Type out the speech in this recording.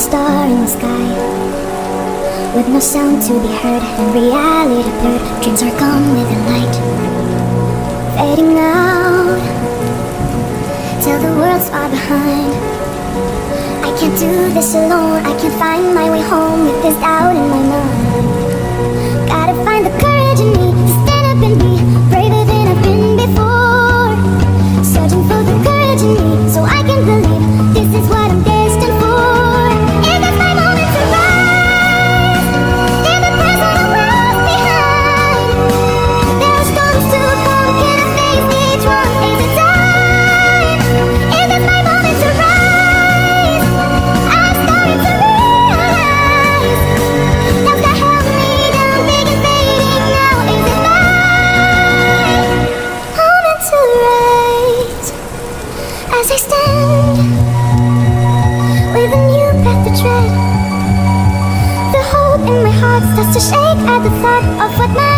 star in the sky, with no sound to be heard and reality blurred. Dreams are gone with the light fading out, till the world's far behind. I can't do this alone, I can't find my way home with this doubt in my mind. Gotta find the courage in me to stand up and be braver than I've been before. Searching for the courage in me so I can believe this is what I'm destined for. Is this my moment to rise? In the past all the world's behind. There are storms to come, can I face each one? Is it time? Is this my moment to rise? I'm starting to realize doubts that held me down, big and fading now. Is it my moment to rise? As I stand with a new path to tread, the hope in my heart starts to shake at the thought of what my